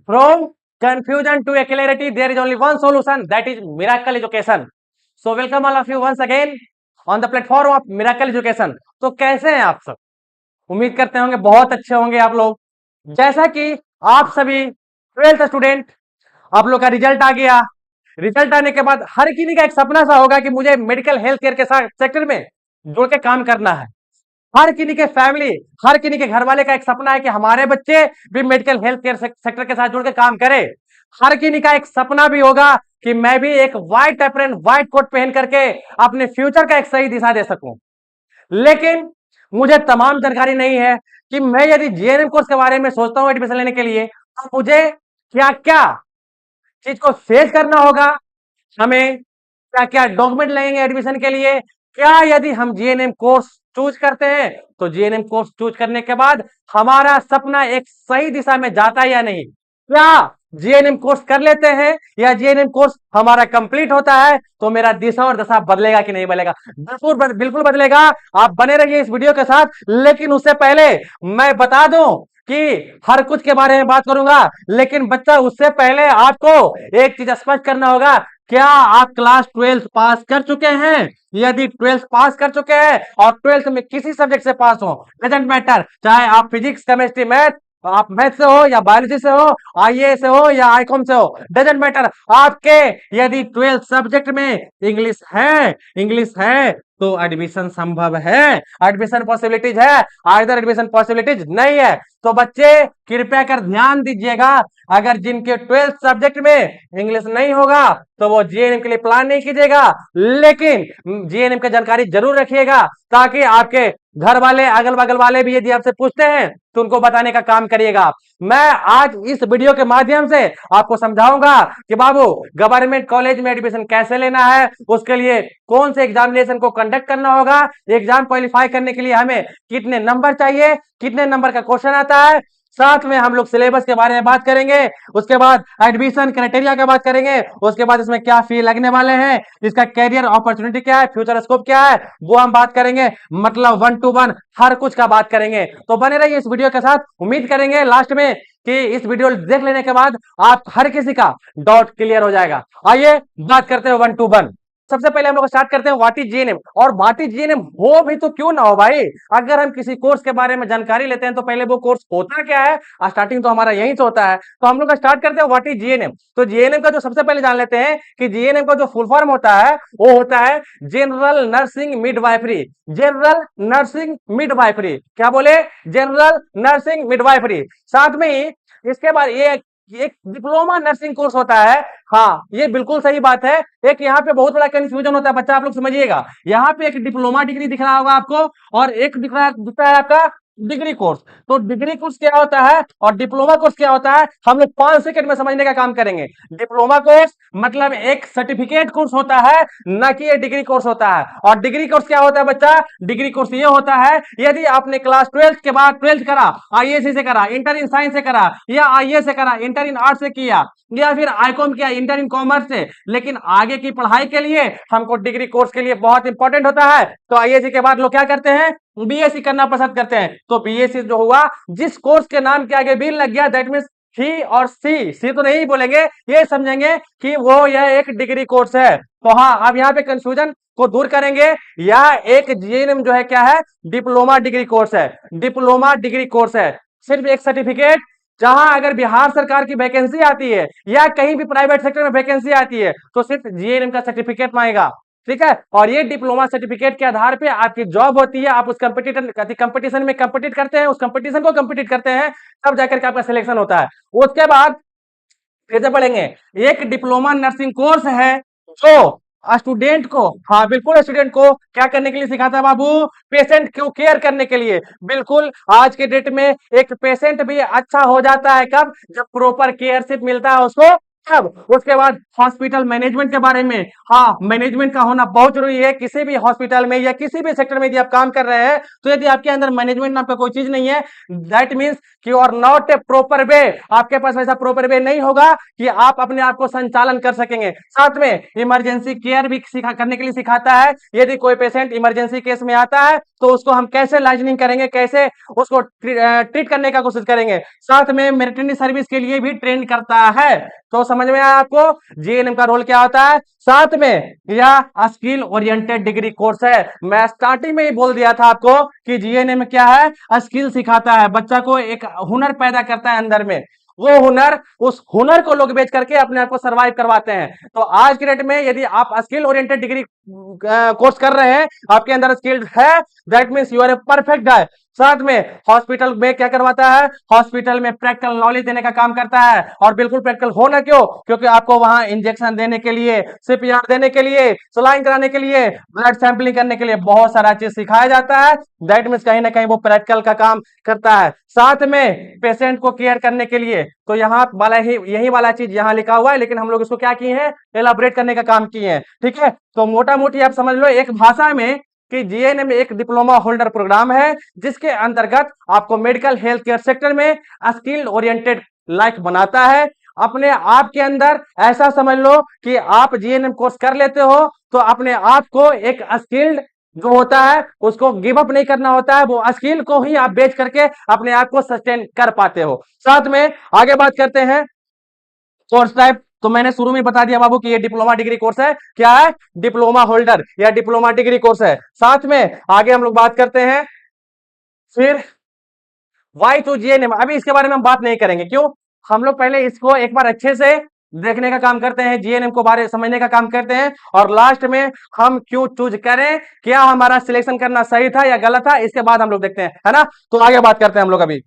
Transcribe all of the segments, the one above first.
From confusion to a clarity, there is only one solution, that is Miracle Education. So welcome all of you once again on the platform of Miracle Education. तो कैसे हैं आप सब? उम्मीद करते होंगे बहुत अच्छे होंगे आप लोग। जैसा कि आप सभी 12th स्टूडेंट, आप लोग का रिजल्ट आ गया। रिजल्ट आने के बाद हर किसी का एक सपना सा होगा कि मुझे मेडिकल हेल्थ केयर के साथ सेक्टर में जुड़ के काम करना है। हर किसी के फैमिली, हर किसी के घर वाले का एक सपना है कि हमारे बच्चे भी मेडिकल हेल्थ केयर सेक्टर के साथ जुड़ के काम करें। हर किसी का एक सपना भी होगा कि मैं भी एक व्हाइट एप्रन, व्हाइट कोट पहन करके अपने फ्यूचर का एक सही दिशा दे सकूं। लेकिन मुझे तमाम जानकारी नहीं है कि मैं यदि जीएनएम कोर्स के बारे में सोचता हूं एडमिशन लेने के लिए, तो मुझे क्या क्या चीज को फेस करना होगा, हमें क्या क्या डॉक्यूमेंट लगेंगे एडमिशन के लिए, क्या यदि हम जीएनएम कोर्स चूज करते हैं तो जीएनएम कोर्स चूज करने के बाद हमारा सपना एक सही दिशा में जाता है या नहीं, क्या जीएनएम कोर्स कर लेते हैं या जीएनएम कोर्स हमारा कंप्लीट होता है तो मेरा दिशा और दशा बदलेगा कि नहीं बदलेगा? बिल्कुल बदलेगा। आप बने रहिए इस वीडियो के साथ। लेकिन उससे पहले मैं बता दूं कि हर कुछ के बारे में बात करूंगा, लेकिन बच्चा उससे पहले आपको एक चीज स्पष्ट करना होगा, क्या आप क्लास 12 पास कर चुके हैं? यदि 12 पास कर चुके हैं और 12th में किसी सब्जेक्ट से पास हो, डजंट मैटर, चाहे आप फिजिक्स, केमिस्ट्री, मैथ, आप मैथ से हो या बायोलॉजी से हो, आईए से हो या आईकॉम से हो, डजंट मैटर, आपके यदि 12th सब्जेक्ट में इंग्लिश है तो एडमिशन संभव है, एडमिशन पॉसिबिलिटीज है, आइदर एडमिशन पॉसिबिलिटीज नहीं है। तो बच्चे कृपया कर ध्यान दीजिएगा, अगर जिनके 12th सब्जेक्ट में इंग्लिश नहीं होगा तो वो जीएनएम के लिए प्लान नहीं कीजिएगा, लेकिन जीएनएम की जानकारी जरूर रखिएगा ताकि आपके घर वाले, अगल बगल वाले भी यदि आपसे पूछते हैं तो उनको बताने का काम करिएगा। मैं आज इस वीडियो के माध्यम से आपको समझाऊंगा कि बाबू गवर्नमेंट कॉलेज में एडमिशन कैसे लेना है, उसके लिए कौन से एग्जामिनेशन को कंडक्ट करना होगा, एग्जाम क्वालिफाई करने के लिए हमें कितने नंबर चाहिए, कितने नंबर का क्वेश्चन आता है, साथ में हम लोग सिलेबस के बारे में बात करेंगे, उसके बाद एडमिशन क्राइटेरिया की बात करेंगे, उसके बाद इसमें क्या फी लगने वाले हैं, इसका कैरियर अपॉर्चुनिटी क्या है, फ्यूचर स्कोप क्या है, वो हम बात करेंगे। मतलब 1 to 1 हर कुछ का बात करेंगे। तो बने रहिए इस वीडियो के साथ। उम्मीद करेंगे लास्ट में कि इस वीडियो देख लेने के बाद आप हर किसी का डाउट क्लियर हो जाएगा। आइए बात करते हैं 1 to 1। सबसे पहले हम लोग स्टार्ट करते हैं व्हाट इज जीएनएम। और व्हाट इज जीएनएम हो भी तो क्यों ना हो भाई, अगर हम किसी कोर्स के बारे में जानकारी लेते हैं तो पहले वो कोर्स होता क्या है, स्टार्टिंग तो हमारा यहीं से होता है। तो हम लोग स्टार्ट करते हैं व्हाट इज जीएनएम। तो जीएनएम का जो सबसे पहले जान लेते हैं कि जीएनएम का जो फुल फॉर्म होता है वो होता है general nursing midwifery. General nursing midwifery, क्या बोले? General nursing midwifery. साथ में ही इसके बाद ये एक डिप्लोमा नर्सिंग कोर्स होता है। हाँ, ये बिल्कुल सही बात है। एक यहाँ पे बहुत बड़ा कंफ्यूजन होता है, बच्चा आप लोग समझिएगा। यहाँ पे एक डिप्लोमा डिग्री दिख रहा होगा आपको और एक दिखता है आपका डिग्री कोर्स। तो डिग्री कोर्स क्या होता है और डिप्लोमा कोर्स क्या होता है, हम लोग 5 सेकंड में समझने का काम करेंगे। डिप्लोमा कोर्स मतलब एक सर्टिफिकेट कोर्स होता है, न कि ये डिग्री कोर्स होता है। और डिग्री कोर्स क्या होता है बच्चा? डिग्री कोर्स ये होता है यदि आपने क्लास 12 के बाद 12th करा, आईएससी से करा, इंटर इन साइंस से करा, या आईए से करा, इंटर इन आर्ट से किया, या फिर आईकॉम किया, इंटर इन कॉमर्स से, लेकिन आगे की पढ़ाई के लिए हमको डिग्री कोर्स के लिए बहुत इंपॉर्टेंट होता है। तो आईएससी के बाद लोग क्या करते हैं? बीएससी करना पसंद करते हैं। तो बीएससी जो हुआ, जिस कोर्स के नाम के आगे बी लग गया, दैट मींस ही और सी तो नहीं बोलेंगे, ये समझेंगे कि वो यह एक डिग्री कोर्स है। तो हाँ, अब यहाँ पे कंफ्यूजन को दूर करेंगे। यह एक जीएनएम जो है क्या है? डिप्लोमा डिग्री कोर्स है। डिप्लोमा डिग्री कोर्स है, सिर्फ एक सर्टिफिकेट। जहां अगर बिहार सरकार की वैकेंसी आती है या कहीं भी प्राइवेट सेक्टर में वैकेंसी आती है तो सिर्फ जीएनएम का सर्टिफिकेट मांगेगा, ठीक है। और ये डिप्लोमा सर्टिफिकेट के आधार पे आपकी जॉब होती है, आप उस कंपटीशन में कंपीट करते हैं, उस कंपटीशन को कंपीट करते हैं, तब जाकर के आपका सिलेक्शन होता है। उसके बाद फिर से पढ़ेंगे, एक डिप्लोमा नर्सिंग कोर्स है जो स्टूडेंट को, हाँ बिल्कुल, स्टूडेंट को क्या करने के लिए सिखाता है बाबू? पेशेंट को केयर करने के लिए। बिल्कुल, आज के डेट में एक पेशेंट भी अच्छा हो जाता है कब? जब प्रॉपर केयर शिप मिलता है उसको अब उसके बाद हॉस्पिटल मैनेजमेंट के बारे में, हाँ मैनेजमेंट का होना बहुत जरूरी है किसी भी हॉस्पिटल में या किसी भी सेक्टर में यदि आप काम कर रहे हैं, तो यदि आपके अंदर मैनेजमेंट नाम का कोई चीज नहीं है, दैट मीन्स कि you are not a proper way, आपके पास वैसा प्रॉपर वे नहीं होगा कि आप अपने आप को संचालन कर सकेंगे। साथ में इमरजेंसी केयर भी करने के लिए सिखाता है, यदि कोई पेशेंट इमरजेंसी केस में आता है तो उसको हम कैसे लाइजनिंग करेंगे, कैसे उसको ट्रीट करने का कोशिश करेंगे। साथ में मिलिट्री सर्विस के लिए भी ट्रेन करता है। तो समझ में आया आपको जीएनएम का रोल क्या होता है। साथ में यह स्किल ओरिएंटेड डिग्री कोर्स है। मैं स्टार्टिंग में ही बोल दिया था आपको कि जीएनएम क्या है, स्किल सिखाता है, बच्चा को एक हुनर पैदा करता है अंदर में, वो हुनर, उस हुनर को लोग बेच करके अपने आप को सर्वाइव करवाते हैं। तो आज के डेट में यदि आप स्किल ओरिएंटेड डिग्री कोर्स कर रहे हैं, आपके अंदर स्किल है, that means you are a perfect guy. साथ में हॉस्पिटल में क्या करवाता है, हॉस्पिटल में प्रैक्टिकल नॉलेज देने का काम करता है, और बिल्कुल प्रैक्टिकल होना क्यों, क्योंकि आपको वहां इंजेक्शन देने के लिए, सीपीआर देने के लिए, सलाइन कराने के लिए, ब्लड सैंपलिंग करने के लिए बहुत सारा चीज सिखाया जाता है। दैट मींस कहीं ना कहीं वो प्रैक्टिकल का काम करता है। साथ में पेशेंट को केयर करने के लिए, तो यहाँ वाला ही यही वाला चीज यहाँ लिखा हुआ है, लेकिन हम लोग इसको क्या किए हैं, एलाबोरेट करने का काम किए हैं। ठीक है, तो मोटा मोटी आप समझ लो एक भाषा में कि जीएनएम एक डिप्लोमा होल्डर प्रोग्राम है, जिसके अंतर्गत आपको मेडिकल हेल्थ केयर सेक्टर में स्किल ओरिएंटेड लाइफ बनाता है। अपने आप के अंदर ऐसा समझ लो कि आप जीएनएम कोर्स कर लेते हो तो अपने आप को एक स्किल्ड जो होता है उसको गिव अप नहीं करना होता है, वो स्किल को ही आप बेच करके अपने आप को सस्टेन कर पाते हो। साथ में आगे बात करते हैं कोर्स टाइप। तो मैंने शुरू में बता दिया बाबू कि ये डिप्लोमा डिग्री कोर्स है, क्या है, डिप्लोमा होल्डर या डिप्लोमा डिग्री कोर्स है। साथ में आगे हम लोग बात करते हैं फिर वाई टू जीएनएम। अभी इसके बारे में हम बात नहीं करेंगे, क्यों, हम लोग पहले इसको एक बार अच्छे से देखने का काम करते हैं, जीएनएम को बारे समझने का काम करते हैं, और लास्ट में हम क्यों चूज करें, क्या हमारा सिलेक्शन करना सही था या गलत था, इसके बाद हम लोग देखते हैं, है ना। तो आगे बात करते हैं हम लोग अभी।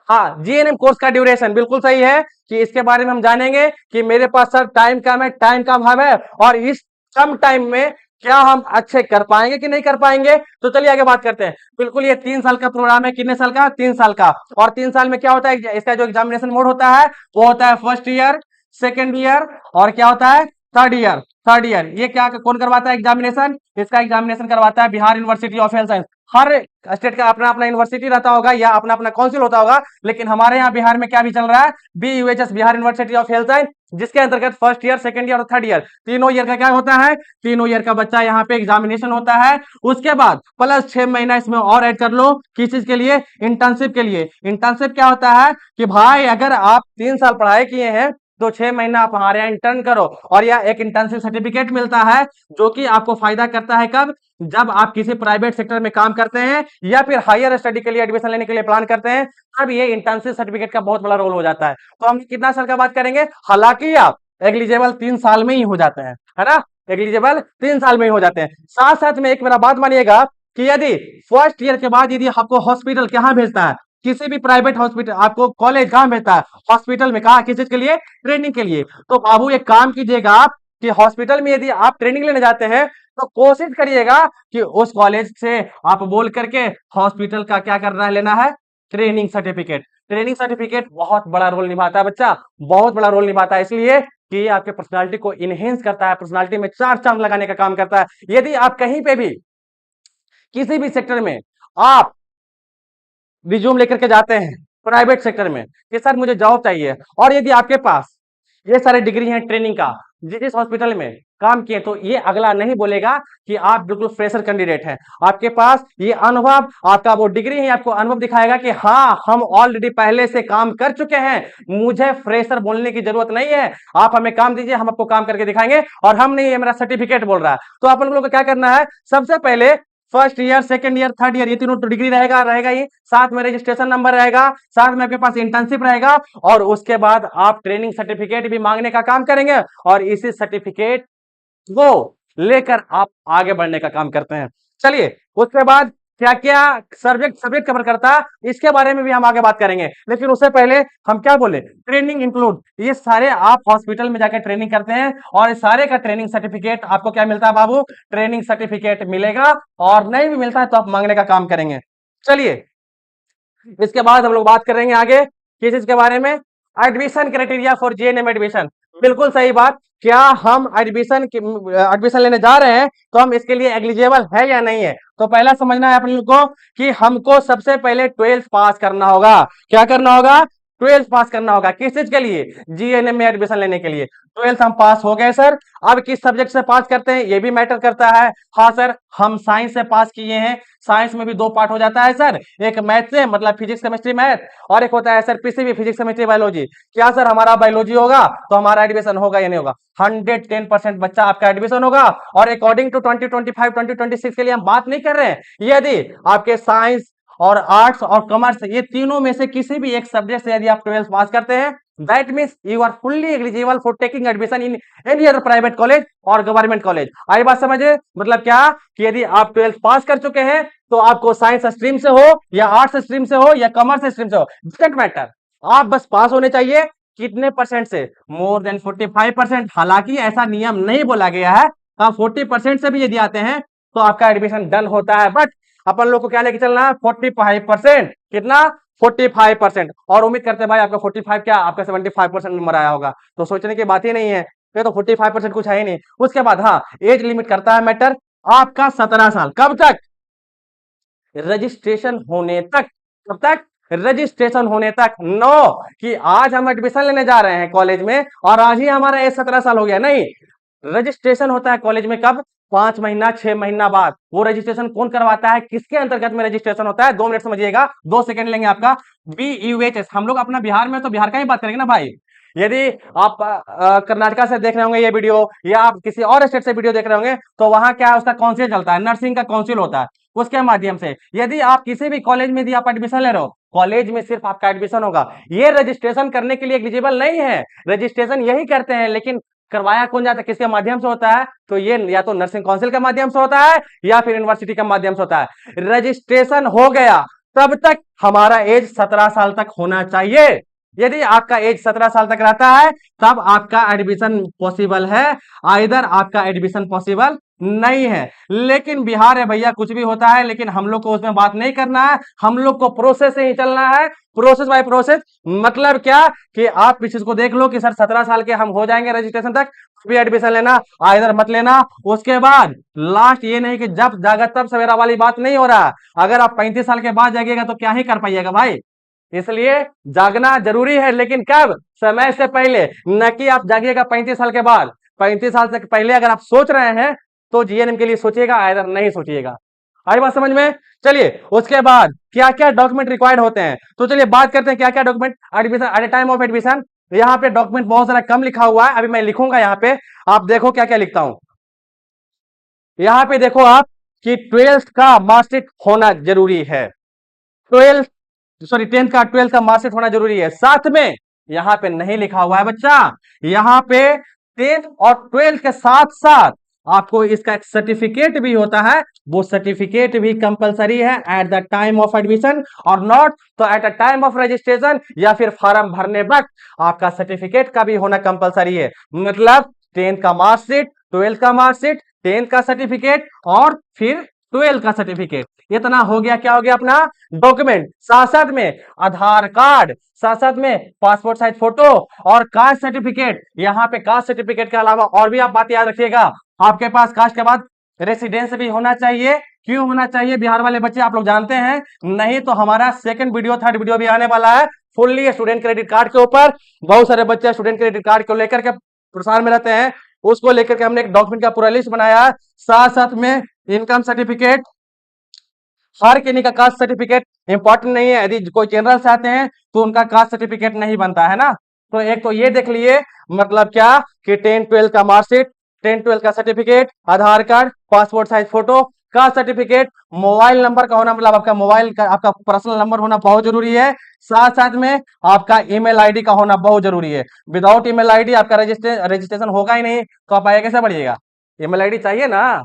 हाँ, जीएनएम कोर्स का ड्यूरेशन बिल्कुल सही है कि इसके बारे में हम जानेंगे कि मेरे पास सर टाइम कम है, टाइम का अभाव है, और इस कम टाइम में क्या हम अच्छे कर पाएंगे कि नहीं कर पाएंगे। तो चलिए आगे बात करते हैं। बिल्कुल ये 3 साल का प्रोग्राम है, कितने साल का, 3 साल का। और 3 साल में क्या होता है, इसका जो एग्जामिनेशन मोड होता है वो होता है फर्स्ट ईयर, सेकेंड ईयर, और क्या होता है थर्ड ईयर। थर्ड ईयर ये क्या कौन करवाता है एग्जामिनेशन, इसका एग्जामिनेशन करवाता है Bihar university of health science. Her state का अपना अपना यूनिवर्सिटी रहता होगा या अपना अपना काउंसिल होता होगा, लेकिन हमारे यहाँ बिहार में क्या भी चल रहा है, BUHS Bihar university of health science, जिसके अंतर्गत फर्स्ट ईयर, सेकंड ईयर और थर्ड ईयर, तीनों ईयर का क्या होता है, तीनों ईयर का बच्चा यहाँ पे एग्जामिनेशन होता है। उसके बाद प्लस 6 महीना इसमें और ऐड कर लो, किस चीज के लिए, इंटर्नशिप के लिए। इंटर्नशिप क्या होता है कि भाई अगर आप 3 साल पढ़ाई किए हैं तो 6 महीना आप हमारे यहाँ इंटर्न करो, और यह एक इंटर्नशिप सर्टिफिकेट मिलता है जो कि आपको फायदा करता है कब, जब आप किसी प्राइवेट सेक्टर में काम करते हैं या फिर हायर स्टडी के लिए एडमिशन लेने के लिए प्लान करते हैं, तब ये इंटर्नशिप सर्टिफिकेट का बहुत बड़ा रोल हो जाता है। तो हम कितना साल का बात करेंगे, हालांकि आप एग्लिजिबल 3 साल में ही हो जाते हैं, है ना, एग्लिजिबल 3 साल में ही हो जाते हैं। साथ साथ में एक मेरा बात मानिएगा कि यदि फर्स्ट ईयर के बाद यदि आपको हॉस्पिटल कहाँ भेजता है, किसी भी प्राइवेट हॉस्पिटल, आपको कॉलेज कहाँ भेजता है, हॉस्पिटल में, कहा किस चीज के लिए, ट्रेनिंग के लिए। तो बाबू एक काम कीजिएगा आप कि हॉस्पिटल में यदि आप ट्रेनिंग लेने जाते हैं तो कोशिश करिएगा कि उस कॉलेज से आप बोल करके हॉस्पिटल का क्या करना है, लेना है ट्रेनिंग सर्टिफिकेट। ट्रेनिंग सर्टिफिकेट बहुत बड़ा रोल निभाता है बच्चा, बहुत बड़ा रोल निभाता है, इसलिए कि ये आपके पर्सनालिटी को इनहेंस करता है, पर्सनालिटी में 4 चांद लगाने का काम करता है। यदि आप कहीं पे भी किसी भी सेक्टर में आप रिज्यूम लेकर के जाते हैं प्राइवेट सेक्टर में कि सर मुझे जॉब चाहिए, और यदि आपके पास ये सारे डिग्री हैं ट्रेनिंग का, जिस हॉस्पिटल में काम किए, तो ये अगला नहीं बोलेगा कि आप बिल्कुल फ्रेशर कैंडिडेट हैं। आपके पास ये अनुभव, आपका वो डिग्री ही आपको अनुभव दिखाएगा कि हाँ हम ऑलरेडी पहले से काम कर चुके हैं, मुझे फ्रेशर बोलने की जरूरत नहीं है, आप हमें काम दीजिए, हम आपको काम करके दिखाएंगे, और हम नहीं, ये मेरा सर्टिफिकेट बोल रहा है। तो अपन लोगों को क्या करना है, सबसे पहले first year, second year, third year, ये तीनों तो डिग्री रहेगा ही, साथ में रजिस्ट्रेशन नंबर रहेगा, साथ में आपके पास इंटर्नशिप रहेगा, और उसके बाद आप ट्रेनिंग सर्टिफिकेट भी मांगने का काम करेंगे, और इसी सर्टिफिकेट को लेकर आप आगे बढ़ने का काम करते हैं। चलिए उसके बाद क्या क्या सब्जेक्ट कवर करता है इसके बारे में भी हम आगे बात करेंगे, लेकिन उससे पहले हम क्या बोले, ट्रेनिंग इंक्लूड, ये सारे आप हॉस्पिटल में जाकर ट्रेनिंग करते हैं, और इस सारे का ट्रेनिंग सर्टिफिकेट आपको क्या मिलता है बाबू, ट्रेनिंग सर्टिफिकेट मिलेगा, और नहीं भी मिलता है तो आप मांगने का काम करेंगे। चलिए इसके बाद हम लोग बात करेंगे आगे किस चीज के बारे में, admission criteria for GNM admission, बिल्कुल सही बात। क्या हम एडमिशन लेने जा रहे हैं तो हम इसके लिए एलिजिबल है या नहीं है? तो पहला समझना है अपन लोग को कि हमको सबसे पहले 12th पास करना होगा। क्या करना होगा? 12th पास करना होगा। किस चीज के लिए? जीएनएम में एडमिशन लेने के लिए। 12th हम पास हो गए सर। अब किस सब्जेक्ट से पास करते हैं ये भी मैटर करता है। हाँ सर, हम साइंस से पास किए हैं। साइंस में भी दो पार्ट हो जाता है सर, एक मैथ से मतलब फिजिक्स केमिस्ट्री मैथ, और एक होता है sir PCB physics chemistry biology. क्या सर हमारा बायोलॉजी होगा तो हमारा एडमिशन होगा या नहीं होगा? 110% बच्चा आपका एडमिशन होगा। और अकॉर्डिंग टू 2025 2026 के लिए हम बात नहीं कर रहे हैं। यदि आपके साइंस और आर्ट्स और कॉमर्स ये तीनों में से किसी भी एक सब्जेक्ट से यदि आप 12th पास करते हैं, that means you are fully eligible for taking admission in any other private college और गवर्नमेंट कॉलेज। आई बात समझे? मतलब क्या कि यदि आप 12th पास कर चुके हैं तो आपको साइंस स्ट्रीम से हो या आर्ट्स स्ट्रीम से हो या कॉमर्स स्ट्रीम से हो, डजंट मैटर, आप बस पास होने चाहिए। कितने परसेंट से? More than 45%। हालांकि ऐसा नियम नहीं बोला गया है, आप 40% से भी यदि आते हैं तो आपका एडमिशन डन होता है। बट अपन लोग को क्या लेके चलना है? 45%। कितना? 45%। और उम्मीद करते हैं भाई आपका 45 क्या आपका 75% नंबर आया होगा, तो सोचने की बात ही नहीं है। ये तो 45% कुछ है ही नहीं। उसके बाद हाँ, एज लिमिट करता है मैटर। आपका 17 साल कब तक? रजिस्ट्रेशन होने तक। कब तक? रजिस्ट्रेशन होने तक। नो कि आज हम एडमिशन लेने जा रहे हैं कॉलेज में और आज ही हमारा एज 17 साल हो गया, नहीं। रजिस्ट्रेशन होता है कॉलेज में कब? 5 महीना 6 महीना बाद। वो रजिस्ट्रेशन कौन करवाता है? किसके अंतर्गत में रजिस्ट्रेशन होता है? 2 मिनट समझिएगा, 2 सेकंड लेंगे आपका। BUHS। हम लोग अपना बिहार में तो बिहार का ही बात करेंगे ना भाई। यदि आप कर्नाटका से देख रहे होंगे ये वीडियो या आप किसी और स्टेट से वीडियो देख रहे होंगे तो वहां क्या है, उसका काउंसिल चलता है, नर्सिंग का काउंसिल होता है। उसके माध्यम से यदि आप किसी भी कॉलेज में यदि आप एडमिशन ले रहे हो, कॉलेज में सिर्फ आपका एडमिशन होगा। ये रजिस्ट्रेशन करने के लिए एलिजिबल नहीं है। रजिस्ट्रेशन यही करते हैं, लेकिन करवाया कौन जाता है, किसके माध्यम से होता है? तो ये या तो नर्सिंग काउंसिल के माध्यम से होता है या फिर यूनिवर्सिटी के माध्यम से होता है। रजिस्ट्रेशन हो गया तब तक हमारा एज 17 साल तक होना चाहिए। यदि आपका एज 17 साल तक रहता है तब आपका एडमिशन पॉसिबल है, आइदर आपका एडमिशन पॉसिबल नहीं है। लेकिन बिहार है भैया, कुछ भी होता है, लेकिन हम लोग को उसमें बात नहीं करना है। हम लोग को प्रोसेस से ही चलना है, प्रोसेस बाय प्रोसेस। मतलब क्या कि आप इस चीज को देख लो कि सर 17 साल के हम हो जाएंगे रजिस्ट्रेशन तक, भी एडमिशन लेना, आइदर मत लेना। उसके बाद लास्ट ये नहीं कि जब जागा तब सवेरा वाली बात नहीं हो रहा। अगर आप 35 साल के बाद जागिएगा तो क्या ही कर पाइएगा भाई। इसलिए जागना जरूरी है, लेकिन कब? समय से पहले, न कि आप जागिएगा 35 साल के बाद। 35 साल से पहले अगर आप सोच रहे हैं तो जीएनएम के लिए सोचिएगा, आइदर नहीं सोचिएगा। आई बात समझ में? चलिए उसके बाद क्या क्या डॉक्यूमेंट रिक्वायर्ड होते हैं, तो चलिए बात करते हैं क्या क्या document admission eight A time of admission. यहाँ पे डॉक्यूमेंट बहुत सारा कम लिखा हुआ है, अभी मैं लिखूंगा यहाँ पे, आप देखो क्या क्या लिखता हूं। यहाँ पे देखो आप कि 12th का मार्कशीट होना जरूरी है। 12th सॉरी 10th का 12th का मार्कशीट होना जरूरी है। साथ में यहाँ पे नहीं लिखा हुआ है बच्चा, यहाँ पे 10th और 12th के साथ साथ आपको इसका एक सर्टिफिकेट भी होता है। वो सर्टिफिकेट भी कंपलसरी है at the time of admission और नॉट तो at the time of registration, या फिर फॉर्म भरने वक्त आपका सर्टिफिकेट का भी होना कंपलसरी है। मतलब 10th का मार्कशीट, 12th का मार्कशीट, 10th का सर्टिफिकेट और फिर 12th का सर्टिफिकेट। इतना हो गया, क्या हो गया अपना डॉक्यूमेंट। साथ साथ में आधार कार्ड, साथ साथ में पासपोर्ट साइज फोटो और कास्ट सर्टिफिकेट। यहाँ पे कास्ट सर्टिफिकेट के अलावा और भी आप बात याद रखिएगा, आपके पास कास्ट के बाद रेसिडेंस भी होना चाहिए। क्यों होना चाहिए बिहार वाले बच्चे, आप लोग जानते हैं, नहीं तो हमारा सेकंड वीडियो थर्ड वीडियो भी आने वाला है फुल्ली स्टूडेंट क्रेडिट कार्ड के ऊपर। बहुत सारे बच्चे स्टूडेंट क्रेडिट कार्ड को लेकर के प्रसार में रहते हैं, उसको लेकर के हमने एक डॉक्यूमेंट का पूरा लिस्ट बनाया है। साथ साथ में इनकम सर्टिफिकेट, हर किन्हीं का कास्ट सर्टिफिकेट इंपॉर्टेंट नहीं है। यदि कोई जनरल से आते हैं तो उनका कास्ट सर्टिफिकेट नहीं बनता है ना। तो एक तो ये देख लिए, मतलब क्या कि 10-12 का मार्कशीट, 10-12 का certificate, Aadhaar card, passport size photo, caste certificate, mobile number का होना, मतलब आपका मोबाइल का आपका पर्सनल नंबर होना बहुत जरूरी है। साथ साथ में आपका ईमेल आईडी का होना बहुत जरूरी है। विदाउट ईमेल आईडी आपका रजिस्ट्रेशन होगा ही नहीं, तो आप आगे कैसे बढ़िएगा? ईमेल आईडी चाहिए ना।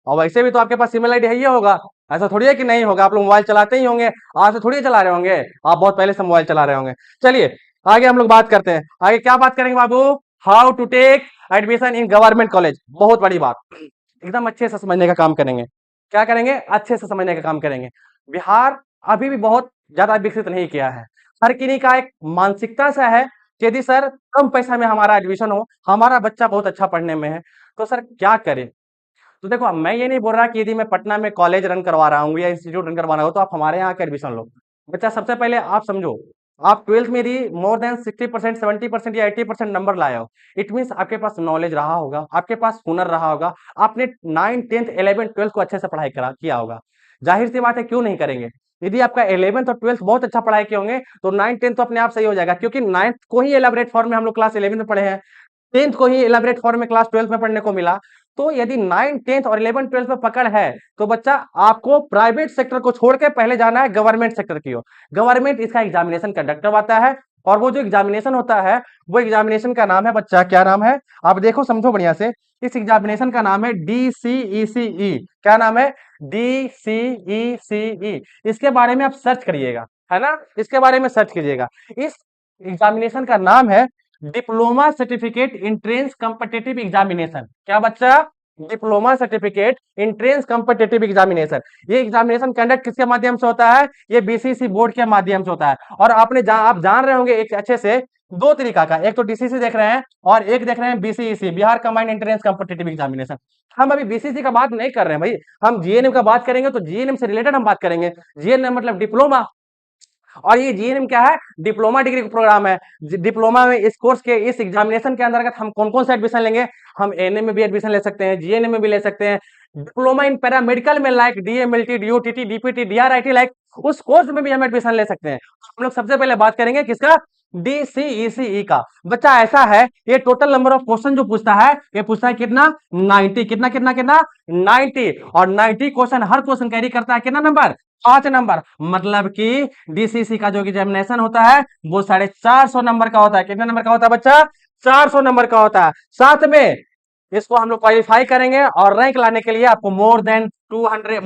और वैसे भी तो आपके पास ईमेल आईडी है ही होगा, ऐसा थोड़ी है कि नहीं होगा। आप लोग मोबाइल चलाते ही होंगे, आज से थोड़ी चला रहे होंगे, आप बहुत पहले से मोबाइल चला रहे होंगे। चलिए आगे हम लोग बात करते हैं। आगे क्या बात करेंगे बाबू? How to take admission in government college. बहुत बड़ी बात, एकदम अच्छे से समझने का काम करेंगे। क्या करेंगे? अच्छे से समझने का काम करेंगे। बिहार अभी भी बहुत ज्यादा विकसित नहीं किया है। हर किसी का एक मानसिकता सा है कि यदि सर कम पैसा में हमारा एडमिशन हो, हमारा बच्चा बहुत अच्छा पढ़ने में है, तो सर क्या करें? तो देखो, अब मैं ये नहीं बोल रहा कि यदि मैं पटना में कॉलेज रन करवा रहा हूँ या इंस्टीट्यूट रन करवा रहा हूँ तो आप हमारे यहाँ आके एडमिशन लो। बच्चा, सबसे पहले आप समझो, आप 12th में यदि मोर देन 60%, 70% या 80% नंबर लाए हो, इट मीन्स आपके पास नॉलेज रहा होगा, आपके पास हुनर रहा होगा, आपने 9, 10th, 11th, 12th को अच्छे से पढ़ाई करा किया होगा। जाहिर सी बात है, क्यों नहीं करेंगे? यदि आपका 11th और 12th बहुत अच्छा पढ़ाई किए होंगे तो 9, 10th तो अपने आप सही हो जाएगा, क्योंकि 9th को ही एलाबरेट फॉर्म में हम लोग क्लास 11 में पढ़े हैं, 10th को ही इलेबरेट फॉर्म में क्लास 12th में पढ़ने को मिला। तो यदि 9, 10th और 11, 12th में पकड़ है, तो बच्चा आपको प्राइवेट सेक्टर को छोड़ के पहले जाना है गवर्नमेंट सेक्टर की ओर। गवर्नमेंट इसका एग्जामिनेशन कंडक्ट करवाता है, और वो जो एग्जामिनेशन होता है, वो एग्जामिनेशन का नाम है बच्चा, क्या नाम है? आप देखो, समझो बढ़िया से, इस एग्जामिनेशन का नाम है DCECE। क्या नाम है? DCECE। इसके बारे में आप सर्च करिएगा, है ना, इसके बारे में सर्च कीजिएगा। इस एग्जामिनेशन का नाम है diploma certificate entrance competitive examination. क्या बच्चा? Diploma certificate entrance competitive examination. ये एग्जामिनेशन कंडक्ट किसके माध्यम से होता है? ये BCC बोर्ड के माध्यम से होता है। और आप जान रहे होंगे एक अच्छे से, दो तरीका का, एक तो DCC देख रहे हैं और एक देख रहे हैं BCEC, Bihar combined entrance competitive examination. हम अभी BCC का बात नहीं कर रहे हैं भाई, हम GNM का बात करेंगे, तो GNM से रिलेटेड हम बात करेंगे। GNM मतलब डिप्लोमा, और ये GNM क्या है? डिप्लोमा डिग्री का प्रोग्राम है। डिप्लोमा में इस कोर्स के, इस एग्जामिनेशन के अंतर्गत हम कौन कौन से एडमिशन लेंगे? हम ANM में भी एडमिशन ले सकते हैं, GNM में भी ले सकते हैं, डिप्लोमा इन पैरामेडिकल में like DMLT, DOTT, DPT, DRIT like उस कोर्स में भी हम एडमिशन ले सकते हैं। हम लोग सबसे पहले बात करेंगे किसका? DCECE का। बच्चा ऐसा है, ये टोटल नंबर ऑफ क्वेश्चन जो पूछता है, ये पूछता है कितना? 90। कितना कितना कितना? 90। और 90 क्वेश्चन, हर क्वेश्चन कैरी करता है कितना नंबर? 5 नंबर। मतलब कि DCC का जो एग्जामिनेशन होता है वो 450 नंबर का होता है। कितने नंबर का होता है बच्चा? 400 नंबर का होता है। साथ में इसको हम लोग क्वालिफाई करेंगे और रैंक लाने के लिए आपको मोर देन 200,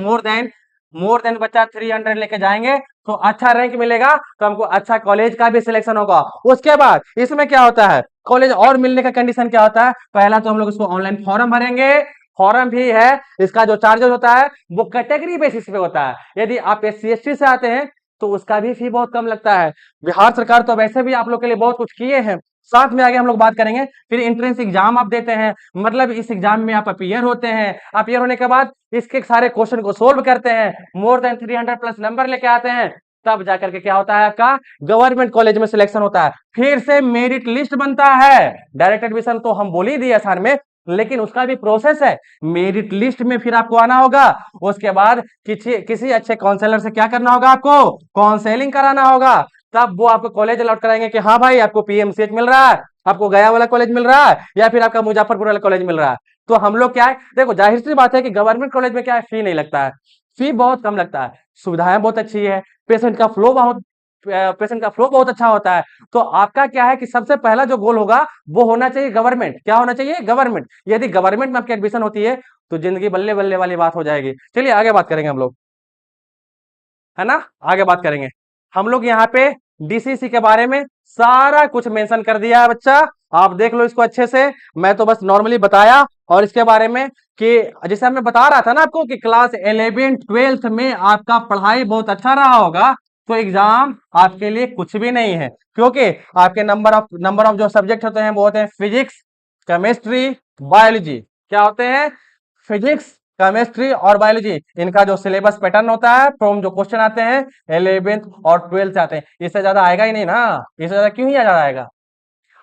मोर देन बच्चा 300 लेके जाएंगे तो अच्छा रैंक मिलेगा, तो हमको अच्छा कॉलेज का भी सिलेक्शन होगा। उसके बाद इसमें क्या होता है? कॉलेज और मिलने का कंडीशन क्या होता है? पहला तो हम लोग इसको ऑनलाइन फॉर्म भरेंगे, फॉर्म भी है, इसका जो चार्जेस होता है वो कैटेगरी बेसिस पे होता है। यदि आप SC ST से आते हैं तो उसका भी फी बहुत कम लगता है। बिहार सरकार तो वैसे भी आप लोग के लिए बहुत कुछ किए हैं। साथ में आगे हम लोग बात करेंगे, फिर एंट्रेंस एग्जाम आप देते हैं, मतलब इस एग्जाम में आप अपीयर होते हैं, अपीयर होने के बाद इसके सारे क्वेश्चन को सोल्व करते हैं, मोर देन 300 प्लस नंबर लेके आते हैं, तब जाकर के क्या होता है? आपका गवर्नमेंट कॉलेज में सिलेक्शन होता है। फिर से मेरिट लिस्ट बनता है। डायरेक्ट एडमिशन तो हम बोल ही दिए आसान में, लेकिन उसका भी प्रोसेस है। मेरिट लिस्ट में फिर आपको आना होगा, उसके बाद किसी अच्छे काउंसलर से क्या करना होगा? आपको काउंसलिंग कराना होगा, तब वो आपको कॉलेज अलॉट कराएंगे कि हाँ भाई आपको PMCH मिल रहा है, आपको गया वाला कॉलेज मिल रहा है, या फिर आपका मुजफ्फरपुर वाला कॉलेज मिल रहा है। तो हम लोग क्या है, देखो जाहिर सी बात है कि गवर्नमेंट कॉलेज में क्या है, फी नहीं लगता है, फी बहुत कम लगता है, सुविधाएं बहुत अच्छी है, पेशेंट का फ्लो बहुत अच्छा होता है। तो आपका क्या है कि सबसे पहला जो गोल होगा वो होना चाहिए गवर्नमेंट। क्या होना चाहिए? गवर्नमेंट। यदि गवर्नमेंट में आपकी एडमिशन होती है तो जिंदगी बल्ले बल्ले वाली बात हो जाएगी। चलिए आगे बात करेंगे हम लोग, है ना, आगे बात करेंगे हम लोग। यहाँ पे DCC के बारे में सारा कुछ मेंशन कर दिया है बच्चा, आप देख लो इसको अच्छे से। मैं तो बस नॉर्मली बताया, और इसके बारे में कि जैसे मैं बता रहा था ना आपको कि क्लास 11, 12th में आपका पढ़ाई बहुत अच्छा रहा होगा, तो एग्जाम आपके लिए कुछ भी नहीं है, क्योंकि आपके नंबर ऑफ जो सब्जेक्ट होते हैं वो होते हैं फिजिक्स, केमिस्ट्री, बायोलॉजी। क्या होते हैं? फिजिक्स, केमिस्ट्री और बायोलॉजी। इनका जो सिलेबस पैटर्न होता है, फ्रॉम जो क्वेश्चन आते हैं 11th और 12th से आते हैं, इससे ज्यादा आएगा ही नहीं ना। इससे ज्यादा क्यों ही ज्यादा आएगा?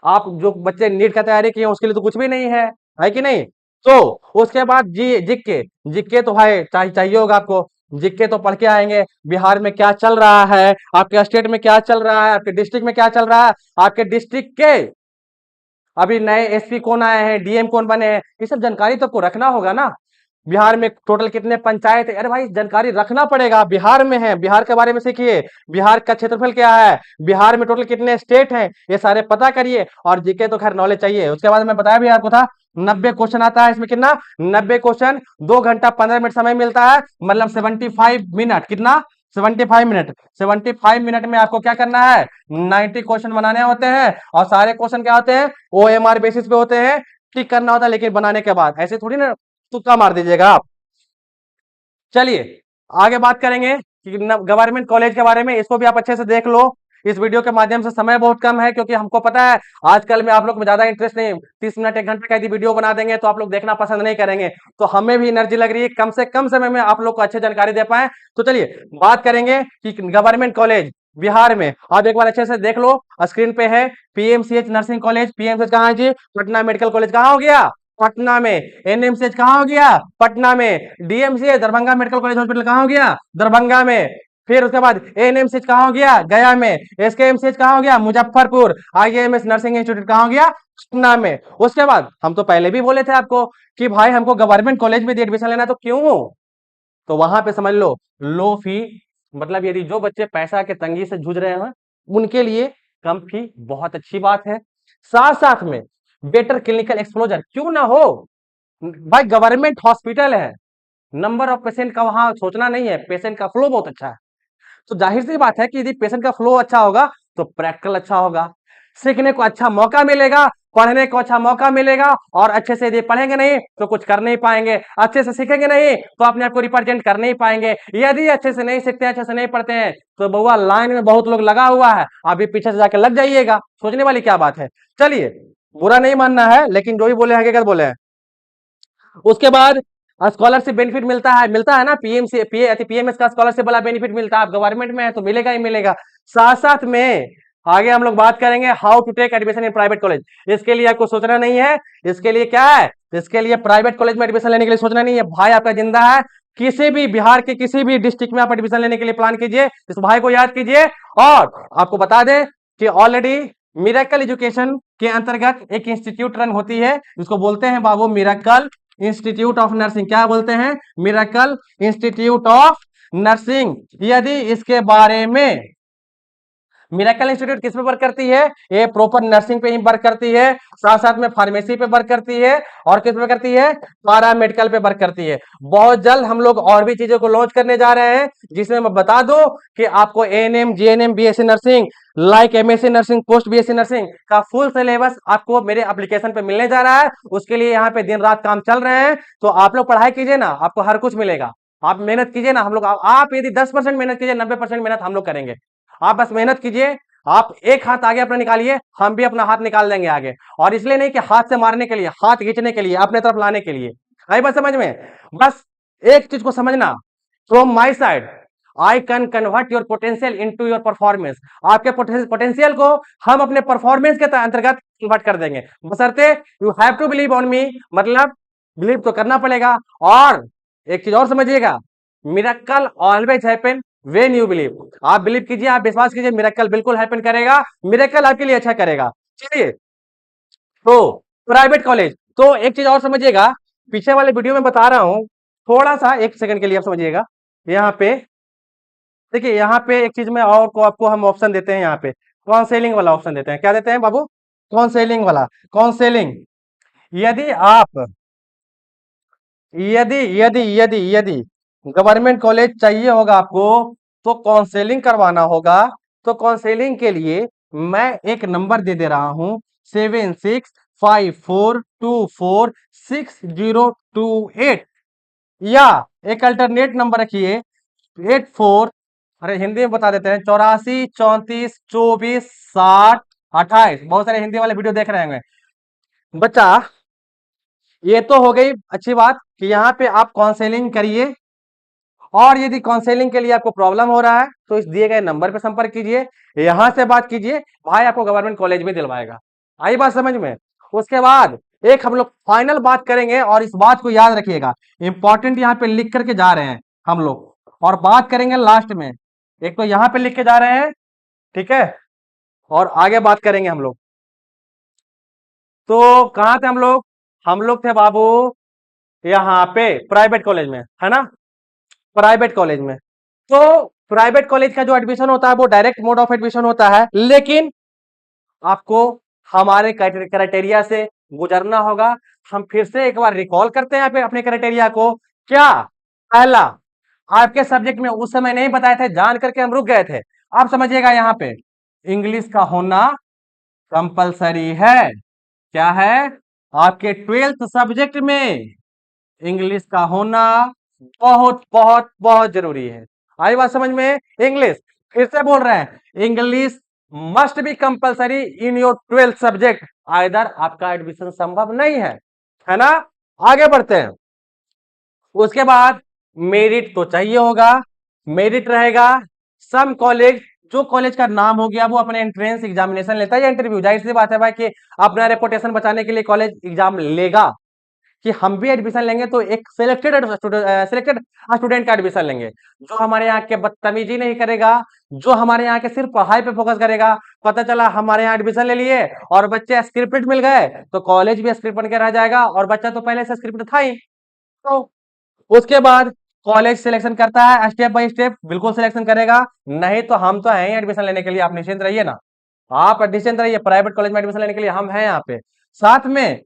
आप जो बच्चे नीट का तैयारी किए उसके लिए तो कुछ भी नहीं है कि नहीं? तो उसके बाद जिक्के, जिक्के तो भाई चाहिए होगा आपको। जिक्के तो पढ़ के आएंगे, बिहार में क्या चल रहा है, आपके स्टेट में क्या चल रहा है, आपके डिस्ट्रिक्ट में क्या चल रहा है, आपके डिस्ट्रिक्ट के अभी नए SP कौन आए हैं, DM कौन बने हैं, ये सब जानकारी तो आपको रखना होगा ना। बिहार में टोटल कितने पंचायत है, अरे भाई जानकारी रखना पड़ेगा। बिहार में है, बिहार के बारे में सीखिए, बिहार का क्षेत्रफल क्या है, बिहार में टोटल कितने स्टेट हैं, ये सारे पता करिए। और जीके तो खैर नॉलेज चाहिए। उसके बाद मैं बताया भी आपको था 90 क्वेश्चन आता है इसमें। कितना? 90 क्वेश्चन, 2 घंटा 15 मिनट समय मिलता है, मतलब 75 मिनट। कितना? 75 मिनट। 75 मिनट में आपको क्या करना है? 90 क्वेश्चन बनाने होते हैं, और सारे क्वेश्चन क्या होते हैं? OMR बेसिस पे होते हैं, टिक करना होता है, लेकिन बनाने के बाद ऐसे थोड़ी ना तुक्का मार दीजिएगा आप। चलिए आगे बात करेंगे कि गवर्नमेंट कॉलेज के बारे में, इसको भी आप अच्छे से देख लो। इस वीडियो के माध्यम से समय बहुत कम है, क्योंकि हमको पता है आजकल में आप लोग में ज्यादा इंटरेस्ट नहीं, 30 मिनट 1 घंटे का यदि वीडियो बना देंगे तो आप लोग देखना पसंद नहीं करेंगे। तो हमें भी एनर्जी लग रही है कम से कम समय में आप लोग को अच्छी जानकारी दे पाए। तो चलिए बात करेंगे कि गवर्नमेंट कॉलेज बिहार में आप एक बार अच्छे से देख लो, स्क्रीन पे है पीएमसीएच नर्सिंग कॉलेज। पीएमसीएच कहाँ है जी? पटना मेडिकल कॉलेज कहाँ हो गया? पटना में। एनएमसीएच कहाँ हो गया? पटना में। DMCH Darbhanga medical college hospital कहाँ हो गया? दरभंगा में। फिर उसके बाद एएनएमसीएच कहाँ हो गया? गया में। एसकेएमसीएच कहाँ हो गया? मुजफ्फरपुर। आईएमएस नर्सिंग इंस्टीट्यूट कहाँ हो गया? पटना में। उसके बाद हम तो पहले भी बोले थे आपको कि भाई हमको गवर्नमेंट कॉलेज में एडमिशन लेना, तो क्यों? तो वहां पे समझ लो फी, मतलब यदि जो बच्चे पैसा के तंगी से जूझ रहे हैं उनके लिए कम फी बहुत अच्छी बात है। साथ साथ में बेटर क्लिनिकल एक्सपोजर क्यों ना हो भाई, गवर्नमेंट हॉस्पिटल है, नंबर ऑफ पेशेंट का वहां सोचना नहीं है, पेशेंट का फ्लो बहुत अच्छा है। तो जाहिर सी बात है कि यदि पेशेंट का फ्लो अच्छा होगा तो प्रैक्टिकल अच्छा होगा, सीखने को अच्छा मौका मिलेगा, पढ़ने को अच्छा मौका मिलेगा। और अच्छे से यदि पढ़ेंगे नहीं तो कुछ कर नहीं पाएंगे, अच्छे से सीखेंगे नहीं तो अपने आप को रिप्रेजेंट कर नहीं पाएंगे। यदि अच्छे से नहीं सीखते हैं, अच्छे से नहीं पढ़ते हैं, तो बउआ लाइन में बहुत लोग लगा हुआ है, अभी पीछे से जाके लग जाइएगा। सोचने वाली क्या बात है। चलिए बुरा नहीं मानना है, लेकिन जो भी बोले हकीकत बोले हैं। उसके बाद स्कॉलरशिप बेनिफिट मिलता है ना, पीएमएस का स्कॉलरशिप वाला बेनिफिट मिलता है। आप गवर्नमेंट में है तो मिलेगा ही मिलेगा। साथ साथ में आगे हम लोग बात करेंगे how to take admission in private college. इसके लिए आपको सोचना नहीं है, इसके लिए क्या है, इसके लिए प्राइवेट कॉलेज में एडमिशन लेने के लिए सोचना नहीं है। भाई आपका जिंदा है, किसी भी बिहार के किसी भी डिस्ट्रिक्ट में आप एडमिशन लेने के लिए प्लान कीजिए, इस भाई को याद कीजिए। और आपको बता दें कि ऑलरेडी मिरेकल एजुकेशन के अंतर्गत एक इंस्टीट्यूट रन होती है, जिसको बोलते हैं बाबू मिरेकल इंस्टीट्यूट ऑफ नर्सिंग। क्या बोलते हैं? Miracle institute of nursing. यदि इसके बारे में, मिरेकल इंस्टीट्यूट किस पे वर्क करती है? ये प्रॉपर नर्सिंग पे ही वर्क करती है, साथ साथ में फार्मेसी पे वर्क करती है, और किस पे करती है? पारा मेडिकल पे वर्क करती है। बहुत जल्द हम लोग और भी चीजों को लॉन्च करने जा रहे हैं, जिसमें मैं बता दूं कि आपको ANM GNM BSc nursing, like MSc nursing, post BSc nursing का फुल सिलेबस आपको मेरे एप्लीकेशन पे मिलने जा रहा है। उसके लिए यहाँ पे दिन रात काम चल रहे हैं, तो आप लोग पढ़ाई कीजिए ना, आपको हर कुछ मिलेगा। आप मेहनत कीजिए ना, हम लोग आप यदि 10% मेहनत कीजिए, 90% मेहनत हम लोग करेंगे। आप बस मेहनत कीजिए, आप एक हाथ आगे अपना निकालिए, हम भी अपना हाथ निकाल देंगे आगे। और इसलिए नहीं कि हाथ से मारने के लिए, हाथ खींचने के लिए, अपने तरफ लाने के लिए। आई बात समझ में? बस एक चीज को समझना, from my side I can convert your potential into your performance. आपके पोटेंशियल को हम अपने परफॉर्मेंस के अंतर्गत कन्वर्ट कर देंगे, बशर्ते you have to believe on me, मतलब बिलीव तो करना पड़ेगा। और एक चीज और समझिएगा, miracle always happen when you believe. आप बिलीव कीजिए, आप विश्वास कीजिए, मिरेकल बिल्कुल हैपन करेगा, मिरेकल आपके लिए अच्छा करेगा। चलिए, तो प्राइवेट कॉलेज, तो एक चीज और समझिएगा, पीछे वाले वीडियो में बता रहा हूं, थोड़ा सा एक सेकंड के लिए आप समझिएगा। यहाँ पे देखिए, यहाँ पे एक चीज में और को आपको हम ऑप्शन देते हैं, यहाँ पे काउंसेलिंग वाला ऑप्शन देते हैं। क्या देते हैं बाबू? काउंसेलिंग वाला। काउंसेलिंग, यदि आप, यदि यदि यदि यदि गवर्नमेंट कॉलेज चाहिए होगा आपको, तो काउंसेलिंग करवाना होगा। तो काउंसेलिंग के लिए मैं एक नंबर दे दे रहा हूं, 7654246028, या एक अल्टरनेट नंबर रखिए 84, अरे हिंदी में बता देते हैं, 84 34 24 60 28। बहुत सारे हिंदी वाले वीडियो देख रहे हैं बच्चा। ये तो हो गई अच्छी बात कि यहाँ पे आप काउंसेलिंग करिए, और यदि काउंसलिंग के लिए आपको प्रॉब्लम हो रहा है तो इस दिए गए नंबर पर संपर्क कीजिए, यहां से बात कीजिए, भाई आपको गवर्नमेंट कॉलेज में दिलवाएगा। आई बात समझ में? उसके बाद एक हम लोग फाइनल बात करेंगे, और इस बात को याद रखिएगा, इंपॉर्टेंट यहाँ पे लिख करके जा रहे हैं हम लोग, और बात करेंगे लास्ट में। एक तो यहाँ पे लिख के जा रहे हैं, ठीक है, और आगे बात करेंगे हम लोग। तो कहां थे हम लोग? हम लोग थे बाबू यहाँ पे प्राइवेट कॉलेज में, है ना, प्राइवेट कॉलेज में। तो प्राइवेट कॉलेज का जो एडमिशन होता है वो डायरेक्ट मोड ऑफ एडमिशन होता है, लेकिन आपको हमारे क्राइटेरिया से गुजरना होगा। हम फिर से एक बार रिकॉल करते हैं अपने क्राइटेरिया को। क्या? पहला, आपके सब्जेक्ट में उस समय नहीं बताए थे, जान करके हम रुक गए थे। आप समझिएगा, यहाँ पे इंग्लिश का होना कंपलसरी है। क्या है? आपके 12th सब्जेक्ट में इंग्लिश का होना बहुत बहुत बहुत जरूरी है। आई बात समझ में? इंग्लिश, फिर से बोल रहे हैं, English must be compulsory in your 12th subject, either आपका एडमिशन संभव नहीं है ना। आगे बढ़ते हैं। उसके बाद मेरिट तो चाहिए होगा, मेरिट रहेगा। सम कॉलेज, जो कॉलेज का नाम हो गया वो अपने एंट्रेंस एग्जामिनेशन लेता है या इंटरव्यू, जाहिर सी बात है भाई कि अपना रेपुटेशन बचाने के लिए कॉलेज एग्जाम लेगा कि हम भी एडमिशन लेंगे तो एक सिलेक्टेड स्टूडेंट का एडमिशन लेंगे, जो हमारे यहाँ के बदतमीजी नहीं करेगा, जो हमारे यहाँ के सिर्फ पढ़ाई पे फोकस करेगा। पता चला हमारे यहाँ एडमिशन ले लिए और बच्चे स्क्रिप्टेड मिल गए तो कॉलेज भी स्क्रिप्ट बन के रह जाएगा और बच्चा तो पहले से स्क्रिप्ट था ही। तो उसके बाद कॉलेज सिलेक्शन करता है स्टेप बाय स्टेप, बिल्कुल सिलेक्शन करेगा, नहीं तो हम तो हैं ही एडमिशन लेने के लिए, आप निश्चिंत रहिए ना, आप निश्चिंत रहिए, प्राइवेट कॉलेज में एडमिशन लेने के लिए हम हैं यहाँ पे। साथ में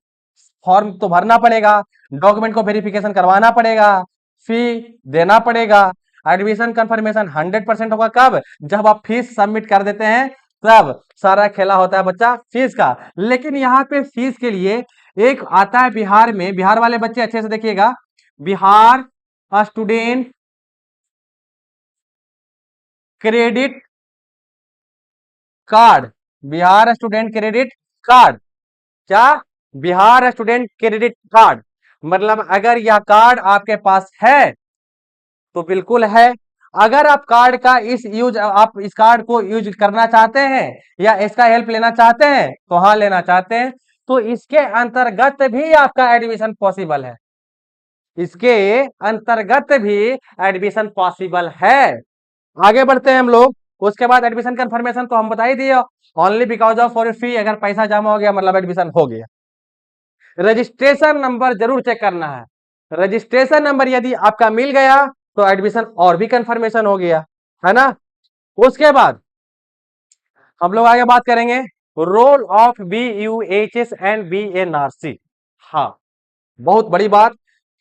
फॉर्म तो भरना पड़ेगा, डॉक्यूमेंट को वेरिफिकेशन करवाना पड़ेगा, फी देना पड़ेगा। एडमिशन कंफर्मेशन 100% होगा कब, जब आप फीस सबमिट कर देते हैं, तब सारा खेला होता है बच्चा फीस का। लेकिन यहाँ पे फीस के लिए एक आता है बिहार में, बिहार वाले बच्चे अच्छे से देखिएगा, Bihar student credit card, Bihar student credit card, क्या, बिहार स्टूडेंट क्रेडिट कार्ड। मतलब अगर यह कार्ड आपके पास है तो बिल्कुल है, अगर आप कार्ड का आप इस कार्ड को यूज करना चाहते हैं या इसका हेल्प लेना चाहते हैं तो हाँ लेना चाहते हैं, तो इसके अंतर्गत भी आपका एडमिशन पॉसिबल है, इसके अंतर्गत भी एडमिशन पॉसिबल है। आगे बढ़ते हैं हम लोग। उसके बाद एडमिशन कंफर्मेशन तो हम बता ही दिए, ओनली बिकॉज ऑफ फॉर फी, अगर पैसा जमा हो गया मतलब एडमिशन हो गया। रजिस्ट्रेशन नंबर जरूर चेक करना है, रजिस्ट्रेशन नंबर यदि आपका मिल गया तो एडमिशन और भी कंफर्मेशन हो गया, है ना। उसके बाद हम लोग आगे बात करेंगे role of BUHS and BNRC। हाँ, बहुत बड़ी बात,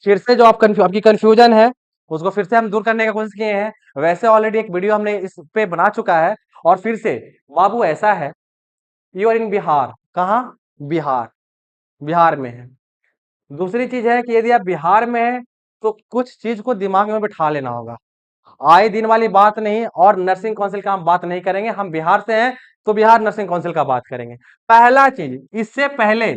फिर से जो आपकी कंफ्यूजन है उसको फिर से हम दूर करने का कोशिश किए हैं। वैसे ऑलरेडी एक वीडियो हमने इस पे बना चुका है, और फिर से बाबू ऐसा है, यू आर इन बिहार, कहाँ, बिहार, बिहार में है। दूसरी चीज है कि यदि आप बिहार में हैं तो कुछ चीज को दिमाग में बिठा लेना होगा, आए दिन वाली बात नहीं, और नर्सिंग काउंसिल का हम बात नहीं करेंगे, हम बिहार से हैं तो बिहार नर्सिंग काउंसिल का बात करेंगे। पहला चीज, इससे पहले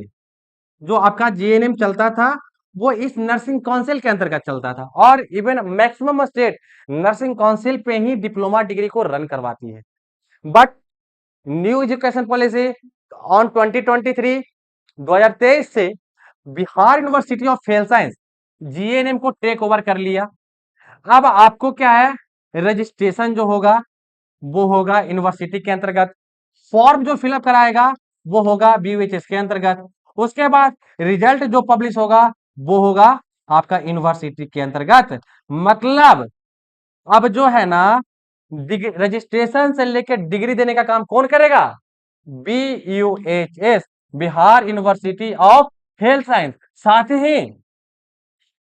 जो आपका जीएनएम चलता था वो इस नर्सिंग काउंसिल के अंतर्गत चलता था, और even maximum state nursing council पे ही डिप्लोमा डिग्री को रन करवाती है। But new education policy on 2023 से Bihar university of health science GNM को टेक ओवर कर लिया। अब आपको क्या है, रजिस्ट्रेशन जो होगा वो होगा यूनिवर्सिटी के अंतर्गत, फॉर्म जो फिलअप कराएगा वो होगा BUHS के अंतर्गत, उसके बाद रिजल्ट जो पब्लिश होगा वो होगा आपका यूनिवर्सिटी के अंतर्गत। मतलब अब जो है ना, रजिस्ट्रेशन से लेकर डिग्री देने का काम कौन करेगा, BUHS, Bihar university of health science. साथ ही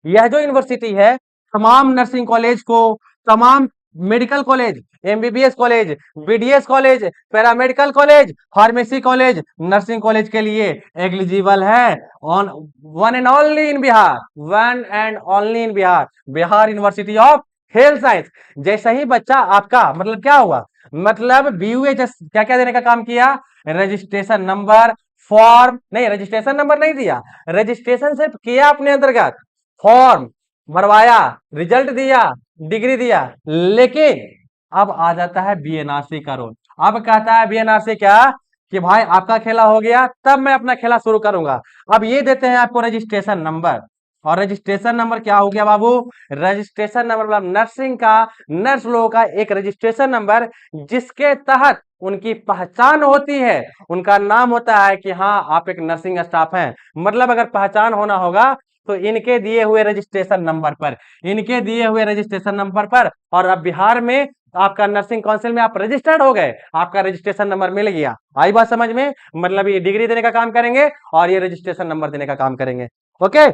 यह जो यूनिवर्सिटी है तमाम नर्सिंग कॉलेज को, तमाम medical college, MBBS college, BDS college, paramedical college, pharmacy college, nursing college के लिए एलिजिबल है on one and only in Bihar, one and only in Bihar, Bihar university of health science. जैसा ही बच्चा आपका मतलब क्या हुआ, मतलब BUHS क्या क्या देने का काम किया, रजिस्ट्रेशन नंबर, फॉर्म नहीं, रजिस्ट्रेशन नंबर नहीं दिया, रजिस्ट्रेशन सिर्फ किया अपने अंतर्गत, फॉर्म भरवाया, रिजल्ट दिया, डिग्री दिया। लेकिन अब आ जाता है BNRC का रोल। अब कहता है BNRC क्या, कि भाई आपका खेला हो गया तब मैं अपना खेला शुरू करूंगा। अब ये देते हैं आपको रजिस्ट्रेशन नंबर, और रजिस्ट्रेशन नंबर क्या हो गया बाबू, रजिस्ट्रेशन नंबर मतलब नर्सिंग का, नर्स लोगों का एक रजिस्ट्रेशन नंबर, जिसके तहत उनकी पहचान होती है, उनका नाम होता है कि हाँ आप एक नर्सिंग स्टाफ हैं। मतलब अगर पहचान होना होगा तो इनके दिए हुए रजिस्ट्रेशन नंबर पर, इनके दिए हुए रजिस्ट्रेशन नंबर पर। और अब बिहार में आपका नर्सिंग काउंसिल में आप रजिस्टर्ड हो गए, आपका रजिस्ट्रेशन नंबर मिल गया। आई बात समझ में, मतलब ये डिग्री देने का काम करेंगे और ये रजिस्ट्रेशन नंबर देने का काम करेंगे। ओके,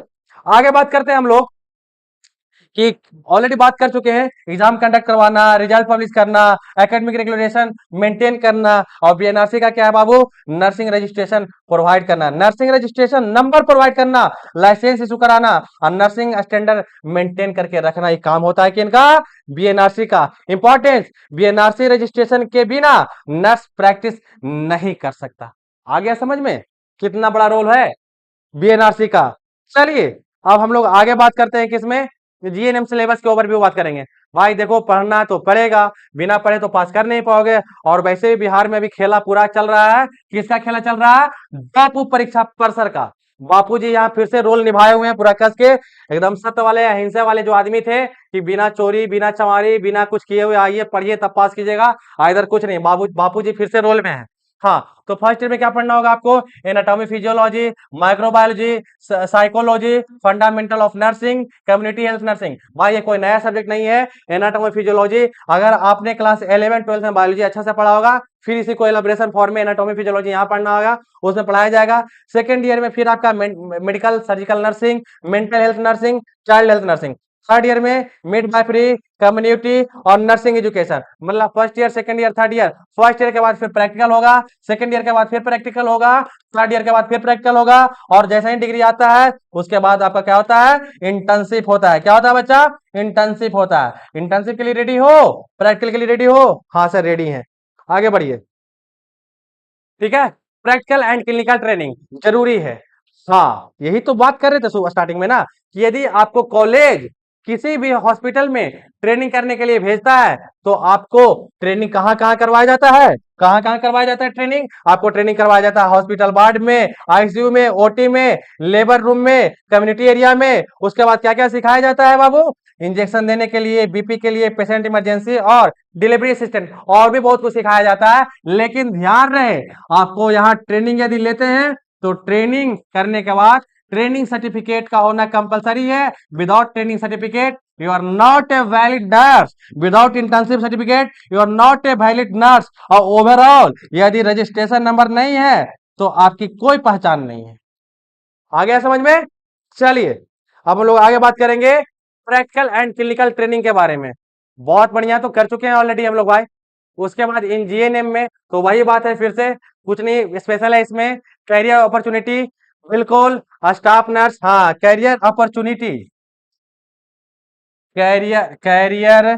आगे बात करते हैं हम लोग कि ऑलरेडी बात कर चुके हैं, एग्जाम कंडक्ट करवाना, रिजल्ट पब्लिश करना, एकेडमिक रेगुलेशन मेंटेन करना, और बीएनआरसी का क्या है बाबू, नर्सिंग रजिस्ट्रेशन प्रोवाइड करना, नर्सिंग रजिस्ट्रेशन नंबर प्रोवाइड करना, लाइसेंस इशू कराना और नर्सिंग स्टैंडर्ड मेंटेन करके रखना, ये काम होता है कि इनका बीएनआरसी का। इंपॉर्टेंस, बीएनआरसी रजिस्ट्रेशन के बिना नर्स प्रैक्टिस नहीं कर सकता। आ गया समझ में कितना बड़ा रोल है बीएनआरसी का। चलिए अब हम लोग आगे बात करते हैं किसमें, जीएनएम सिलेबस के ओवरव्यू बात करेंगे। भाई देखो पढ़ना तो पड़ेगा, बिना पढ़े तो पास कर नहीं पाओगे। और वैसे भी बिहार में अभी खेला पूरा चल रहा है, किसका खेला चल रहा है, बापू परीक्षा परसर का। बापू जी यहाँ फिर से रोल निभाए हुए हैं पूरा कस के, एकदम सत्य वाले अहिंसा वाले जो आदमी थे कि बिना चोरी बिना चमारी बिना कुछ किए हुए आइए पढ़िए तब पास कीजिएगा, इधर कुछ नहीं, बापू जी फिर से रोल में है। हाँ तो फर्स्ट ईयर में क्या पढ़ना होगा आपको, anatomy physiology, microbiology, psychology, fundamental of nursing, community health nursing. भाई ये कोई नया सब्जेक्ट नहीं है, एनाटॉमी फिजियोलॉजी अगर आपने क्लास 11 12 में बायोलॉजी अच्छा से पढ़ा होगा, फिर इसी को एलाबोरेशन फॉर्म में एनाटॉमी फिजियोलॉजी यहाँ पढ़ना होगा, उसमें पढ़ाया जाएगा। सेकेंड ईयर में फिर आपका medical surgical nursing, mental health nursing, child health nursing. Third year में मिड वाइफरी, कम्युनिटी और नर्सिंग एजुकेशन, मतलब first year second year third year, first year के बाद फिर प्रैक्टिकल होगा, सेकंड ईयर के बाद फिर प्रैक्टिकल होगा, थर्ड ईयर के बाद फिर प्रैक्टिकल होगा, और जैसा ही डिग्री आता है उसके बाद आपका क्या होता है, इंटर्नशिप होता है। क्या होता है बच्चा, इंटर्नशिप होता है। इंटर्नशिप के लिए रेडी हो, प्रैक्टिकल के लिए रेडी हो, हाँ सर रेडी है, आगे बढ़िए। ठीक है, प्रैक्टिकल एंड क्लिनिकल ट्रेनिंग जरूरी है। हाँ यही तो बात कर रहे थे स्टार्टिंग में ना, कि यदि आपको कॉलेज किसी भी हॉस्पिटल में ट्रेनिंग करने के लिए भेजता है तो आपको ट्रेनिंग कहाँ कहाँ करवाया जाता है, कहाँ कहाँ करवाया जाता है ट्रेनिंग, आपको ट्रेनिंग करवाया जाता है हॉस्पिटल वार्ड में, आईसीयू में, ओटी में, लेबर रूम में, कम्युनिटी एरिया में। उसके बाद क्या क्या सिखाया जाता है बाबू, इंजेक्शन देने के लिए, बीपी के लिए, पेशेंट इमरजेंसी और डिलीवरी असिस्टेंट, और भी बहुत कुछ सिखाया जाता है। लेकिन ध्यान रहे आपको यहाँ ट्रेनिंग यदि लेते हैं तो ट्रेनिंग करने के बाद ट्रेनिंग सर्टिफिकेट का होना कंपलसरी है। Without training certificate you are not a valid nurse, without internship certificate you are not a valid nurse. और ओवरऑल यदि रजिस्ट्रेशन नंबर नहीं है तो आपकी कोई पहचान नहीं है। आ गया समझ में। चलिए अब हम लोग आगे बात करेंगे प्रैक्टिकल एंड क्लिनिकल ट्रेनिंग के बारे में। बहुत बढ़िया, तो कर चुके हैं ऑलरेडी हम लोग भाई। उसके बाद इन जीएनएम में तो वही बात है, फिर से कुछ नहीं स्पेशल है इसमें। कैरियर अपॉर्चुनिटी, बिल्कुल स्टाफ नर्स, हाँ career opportunity, career career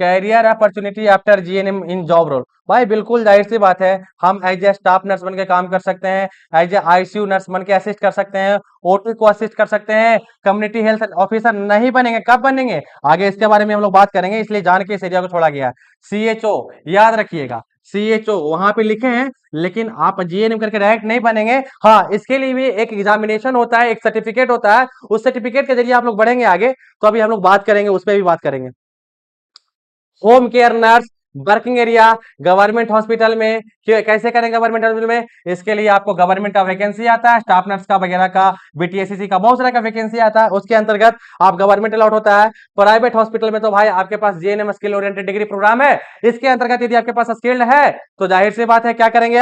career opportunity after GNM in job role. भाई बिल्कुल जाहिर सी बात है, हम एज ए स्टाफ नर्स बन के काम कर सकते हैं, एज ए आईसीयू नर्स बन के असिस्ट कर सकते हैं, ओटी को असिस्ट कर सकते हैं। कम्युनिटी हेल्थ ऑफिसर नहीं बनेंगे, कब बनेंगे आगे इसके बारे में हम लोग बात करेंगे, इसलिए जान के इस एरिया को छोड़ा गया है। सीएचओ याद रखिएगा, सीएचओ वहां पे लिखे हैं, लेकिन आप जीएनएम करके डायरेक्ट नहीं बनेंगे। हाँ इसके लिए भी एक एग्जामिनेशन होता है, एक सर्टिफिकेट होता है, उस सर्टिफिकेट के जरिए आप लोग बढ़ेंगे आगे, तो अभी हम लोग बात करेंगे, उस पर भी बात करेंगे। Home care nurse, working area government hospital में कैसे करें, गवर्नमेंट हॉस्पिटल में इसके लिए आपको गवर्नमेंट का वैकेंसी आता है, स्टाफ नर्स का वगैरह का, बीटीएससीसी का बहुत सारा का वैकेंसी आता है, उसके अंतर्गत आप गवर्नमेंट अलॉट होता है। प्राइवेट हॉस्पिटल में तो भाई आपके पास GNM skill oriented degree programme है, इसके अंतर्गत यदि आपके पास स्किल्ड है तो जाहिर सी बात है क्या करेंगे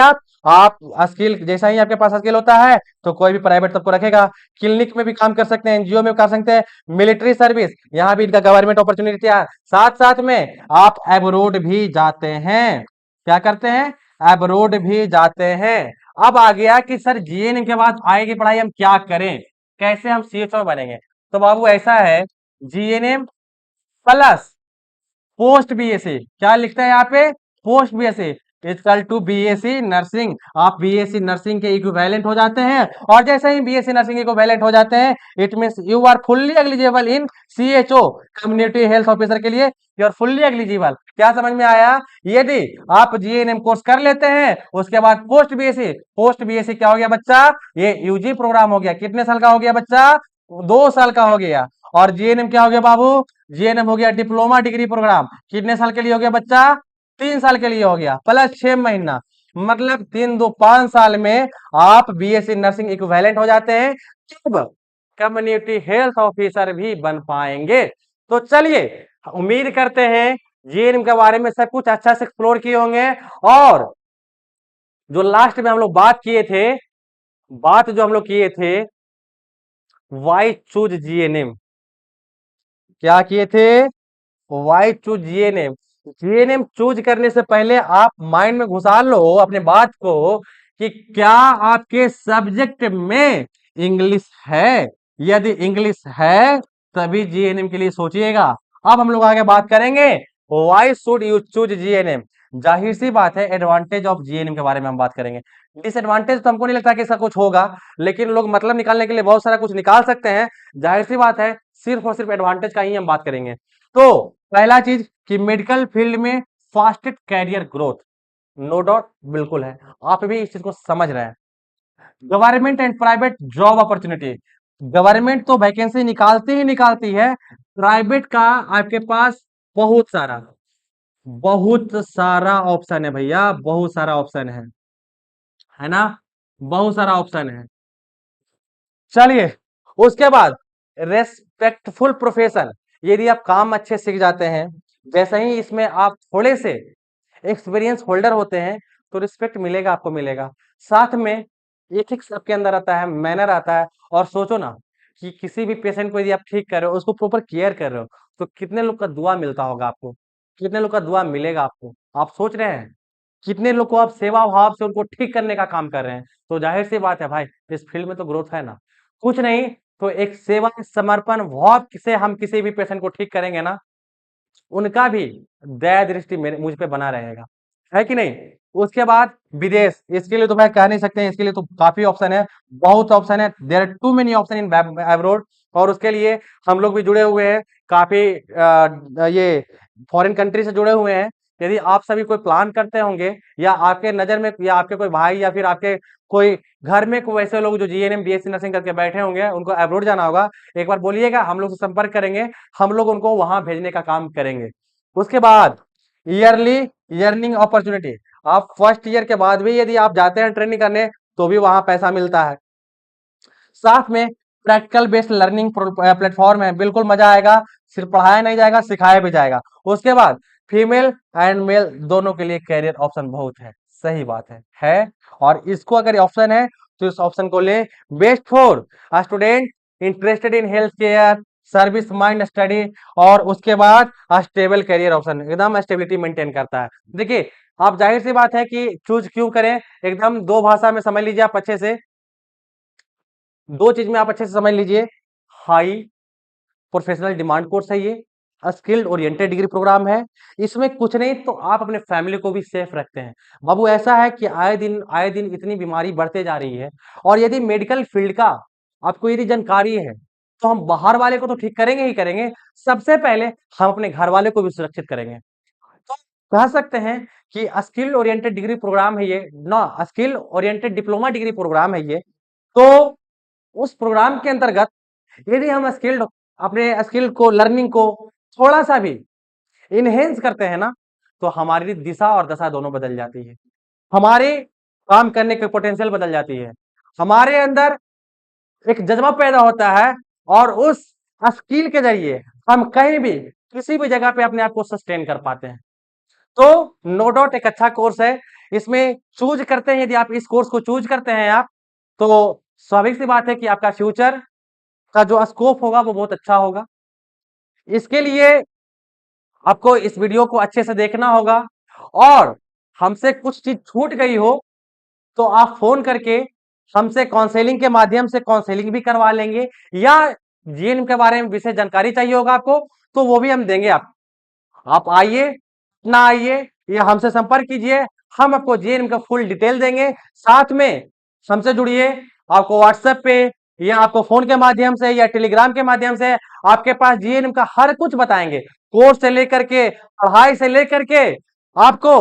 आप स्किल जैसा ही आपके पास स्किल होता है तो कोई भी प्राइवेट सबको रखेगा। क्लिनिक में भी काम कर सकते हैं, एनजीओ में कर सकते हैं, मिलिट्री सर्विस, यहाँ भी इनका गवर्नमेंट अपॉर्चुनिटी है। साथ साथ में आप एब्रोड भी जाते हैं, क्या करते हैं, एब्रोड भी जाते हैं। अब आ गया कि सर जीएनएम के बाद आगे की पढ़ाई हम क्या करें, कैसे हम सीएचओ बनेंगे। तो बाबू ऐसा है, जीएनएम प्लस पोस्ट बीएससी, क्या लिखता है यहाँ पे, post BSc equal to BSc nursing. आप बीएससी नर्सिंग के इक्विवेलेंट हो जाते हैं, और जैसे ही बीएससी नर्सिंग के इक्विवेलेंट हो जाते हैं it means you are fully eligible in CHO, community health officer के लिए यू आर फुल्ली एलिजिबल। क्या समझ में आया, यदि आप जीएनएम कोर्स कर लेते हैं उसके बाद पोस्ट बीएससी क्या हो गया बच्चा, ये यूजी प्रोग्राम हो गया। कितने साल का हो गया बच्चा, 2 साल का हो गया। और जीएनएम क्या हो गया बाबू, जीएनएम हो गया डिप्लोमा डिग्री प्रोग्राम, कितने साल के लिए हो गया बच्चा, 3 साल के लिए हो गया, प्लस 6 महीना, मतलब 3 2 5 साल में आप बीएससी नर्सिंग इक्विवेलेंट हो जाते हैं, जब कम्युनिटी हेल्थ ऑफिसर भी बन पाएंगे। तो चलिए उम्मीद करते हैं जीएनएम के बारे में सब कुछ अच्छा से एक्सप्लोर किए होंगे। और जो लास्ट में हम लोग बात जो हम लोग किए थे वाई चूज जीएनएम? क्या किए थे? Why choose GNM. GNM choose करने से पहले आप माइंड में घुसा लो अपने बात को कि क्या आपके सब्जेक्ट में इंग्लिश है। यदि इंग्लिश है तभी जीएनएम के लिए सोचिएगा। अब हम लोग आगे बात करेंगे why should you choose GNM. जाहिर सी बात है एडवांटेज ऑफ जीएनएम के बारे में हम बात करेंगे। डिसएडवांटेज तो हमको नहीं लगता कि इसका कुछ होगा, लेकिन लोग मतलब निकालने के लिए बहुत सारा कुछ निकाल सकते हैं। जाहिर सी बात है सिर्फ और सिर्फ एडवांटेज का ही हम बात करेंगे। तो पहला चीज कि मेडिकल फील्ड में fastest career growth, no doubt बिल्कुल है, आप भी इस चीज को समझ रहे हैं। Government and private job opportunity, government तो वैकेंसी निकालती ही निकालती है, प्राइवेट का आपके पास बहुत सारा ऑप्शन है भैया, बहुत सारा ऑप्शन है ना, बहुत सारा ऑप्शन है। चलिए उसके बाद रेस्पेक्टफुल प्रोफेशन, यदि आप काम अच्छे सीख जाते हैं, जैसे ही इसमें आप थोड़े से एक्सपीरियंस होल्डर होते हैं तो रिस्पेक्ट मिलेगा, आपको मिलेगा। साथ में एथिक्स आपके अंदर आता है, मैनर आता है। और सोचो ना कि किसी भी पेशेंट को यदि आप ठीक कर रहे हो, उसको प्रॉपर केयर कर रहे हो, तो कितने लोग का दुआ मिलता होगा आपको, कितने लोग का दुआ मिलेगा आपको, आप सोच रहे हैं? कितने लोग को आप सेवा भाव से उनको ठीक करने का काम कर रहे हैं। तो जाहिर सी बात है भाई इस फील्ड में तो ग्रोथ है ना। कुछ नहीं तो एक सेवा समर्पण भाव से हम किसी भी पेशेंट को ठीक करेंगे ना, उनका भी दया दृष्टि मेरे मुझ पे बना रहेगा, है कि नहीं। उसके बाद विदेश, इसके लिए तो भाई कह नहीं सकते हैं, इसके लिए तो काफी ऑप्शन है, बहुत ऑप्शन है, there are too many option in abroad. और उसके लिए हम लोग भी जुड़े हुए हैं काफी ये फॉरेन कंट्री से जुड़े हुए हैं। यदि आप सभी कोई प्लान करते होंगे या आपके नजर में या आपके कोई भाई या फिर आपके कोई घर में कोई ऐसे लोग जो जीएनएम बीएससी नर्सिंग करके बैठे होंगे, उनको अब्रोड जाना होगा, एक बार बोलिएगा, हम लोग से संपर्क करेंगे, हम लोग उनको वहां भेजने का काम करेंगे। उसके बाद ईयरली अर्निंग अपॉर्चुनिटी, आप फर्स्ट ईयर के बाद भी यदि आप जाते हैं ट्रेनिंग करने तो भी वहां पैसा मिलता है। साथ में प्रैक्टिकल बेस्ड लर्निंग प्लेटफॉर्म है, बिल्कुल मजा आएगा, सिर्फ पढ़ाया नहीं जाएगा सिखाया भी जाएगा। उसके बाद फीमेल एंड मेल दोनों के लिए कैरियर ऑप्शन बहुत है, सही बात है। और इसको अगर ऑप्शन है तो इस ऑप्शन को ले, best for student interested in health care service mind study. और उसके बाद स्टेबल करियर ऑप्शन, एकदम स्टेबिलिटी मेंटेन करता है। देखिए आप जाहिर सी बात है कि चूज क्यों करें, एकदम दो भाषा में समझ लीजिए आप अच्छे से, दो चीज में आप अच्छे से समझ लीजिए। हाई प्रोफेशनल डिमांड कोर्स है ये, स्किल्ड ओरिएंटेड डिग्री प्रोग्राम है। इसमें कुछ नहीं तो आप अपने फैमिली को भी सेफ रखते हैं। बाबू ऐसा है कि आए दिन इतनी बीमारी बढ़ते जा रही है, और यदि मेडिकल फील्ड का आपको यदि जानकारी है तो हम बाहर वाले को तो ठीक करेंगे ही करेंगे, सबसे पहले हम अपने घर वाले को भी सुरक्षित करेंगे। तो कह सकते हैं कि स्किल ओरिएंटेड डिग्री प्रोग्राम है ये ना, skill oriented diploma degree programme है ये। तो उस प्रोग्राम के अंतर्गत यदि हम अपने स्किल को लर्निंग को थोड़ा सा भी इनहेंस करते हैं ना, तो हमारी दिशा और दशा दोनों बदल जाती है, हमारे काम करने की पोटेंशियल बदल जाती है, हमारे अंदर एक जज्बा पैदा होता है, और उस स्किल के जरिए हम कहीं भी किसी भी जगह पे अपने आप को सस्टेन कर पाते हैं। तो नो डाउट एक अच्छा कोर्स है, इसमें चूज करते हैं, यदि आप इस कोर्स को चूज करते हैं आप, तो स्वाभाविक सी बात है कि आपका फ्यूचर का जो स्कोप होगा वो बहुत अच्छा होगा। इसके लिए आपको इस वीडियो को अच्छे से देखना होगा, और हमसे कुछ चीज छूट गई हो तो आप फोन करके हमसे काउंसलिंग के माध्यम से काउंसलिंग भी करवा लेंगे, या जीएनएम के बारे में विशेष जानकारी चाहिए होगा आपको तो वो भी हम देंगे। आप आइए ना आइए या हमसे संपर्क कीजिए, हम आपको जीएनएम का फुल डिटेल देंगे। साथ में हमसे जुड़िए, आपको व्हाट्सएप पे या आपको फोन के माध्यम से या टेलीग्राम के माध्यम से आपके पास जीएनएम का हर कुछ बताएंगे, कोर्स से लेकर के पढ़ाई से लेकर के आपको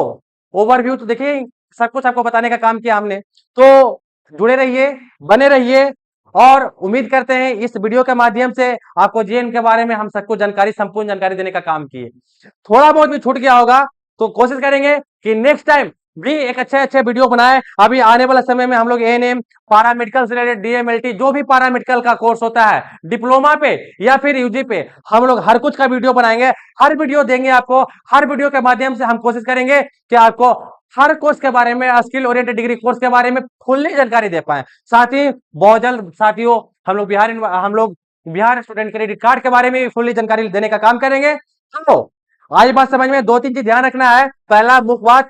ओवरव्यू तो देखिए सब कुछ आपको बताने का काम किया हमने। तो जुड़े रहिए, बने रहिए, और उम्मीद करते हैं इस वीडियो के माध्यम से आपको जीएनएम के बारे में हम सबको जानकारी, संपूर्ण जानकारी देने का काम किए। थोड़ा बहुत भी छूट गया होगा तो कोशिश करेंगे कि नेक्स्ट टाइम भी एक अच्छे वीडियो बनाए। अभी आने वाले समय में हम लोग एएनएम, पारामेडिकल से रिलेटेड डीएमएलटी, जो भी पारामेडिकल का कोर्स होता है डिप्लोमा पे या फिर यूजी पे, हम लोग हर कुछ का वीडियो बनाएंगे, हर वीडियो देंगे आपको। हर वीडियो के माध्यम से हम कोशिश करेंगे कि आपको हर कोर्स के बारे में, स्किल ओरिएंटेड डिग्री कोर्स के बारे में फुल्ली जानकारी दे पाए। साथ ही बहुत जल्द साथियों हम लोग बिहार स्टूडेंट क्रेडिट कार्ड के बारे में फुल्ली जानकारी देने का काम करेंगे। तो आज बात समझ में, 2-3 चीज ध्यान रखना है। पहला मुख्य बात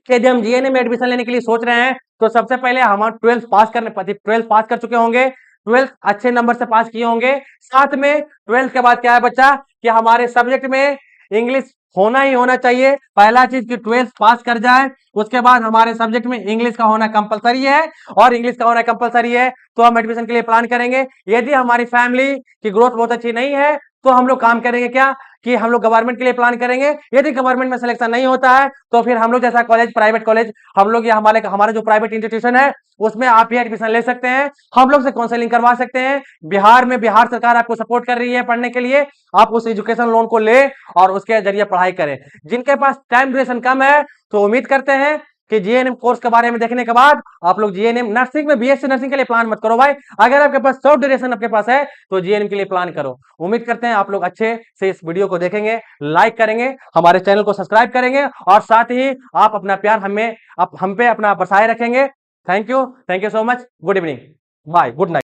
कि यदि हम जीएनएम में एडमिशन लेने के लिए सोच रहे हैं तो सबसे पहले हम 12th पास कर चुके होंगे, 12th अच्छे नंबर से पास किए होंगे। साथ में 12th के बाद क्या है बच्चा कि हमारे सब्जेक्ट में इंग्लिश होना ही होना चाहिए। पहला चीज कि 12th पास कर जाए, उसके बाद हमारे सब्जेक्ट में इंग्लिश का होना कंपलसरी है, और इंग्लिश का होना कंपलसरी है तो हम एडमिशन के लिए प्लान करेंगे। यदि हमारी फैमिली की ग्रोथ बहुत अच्छी नहीं है तो हम लोग काम करेंगे क्या कि हम लोग गवर्नमेंट के लिए प्लान करेंगे। यदि गवर्नमेंट में सिलेक्शन नहीं होता है तो फिर हम लोग जैसा कॉलेज, प्राइवेट कॉलेज, हम लोग या हमारे जो प्राइवेट इंस्टीट्यूशन है उसमें आप भी एडमिशन ले सकते हैं, हम लोग से काउंसलिंग करवा सकते हैं। बिहार सरकार आपको सपोर्ट कर रही है पढ़ने के लिए, आप उस एजुकेशन लोन को ले और उसके जरिए पढ़ाई करें। जिनके पास टाइम ड्यूरेशन कम है तो उम्मीद करते हैं कि जीएनएम कोर्स के बारे में देखने के बाद आप लोग जीएनएम नर्सिंग में, बीएससी नर्सिंग के लिए प्लान मत करो भाई। अगर आपके पास शॉर्ट ड्यूरेशन आपके पास है तो जीएनएम के लिए प्लान करो। उम्मीद करते हैं आप लोग अच्छे से इस वीडियो को देखेंगे, लाइक करेंगे, हमारे चैनल को सब्सक्राइब करेंगे, और साथ ही आप अपना प्यार हम पे अपना बरसाए रखेंगे। Thank you so much. Good evening, bye, good night.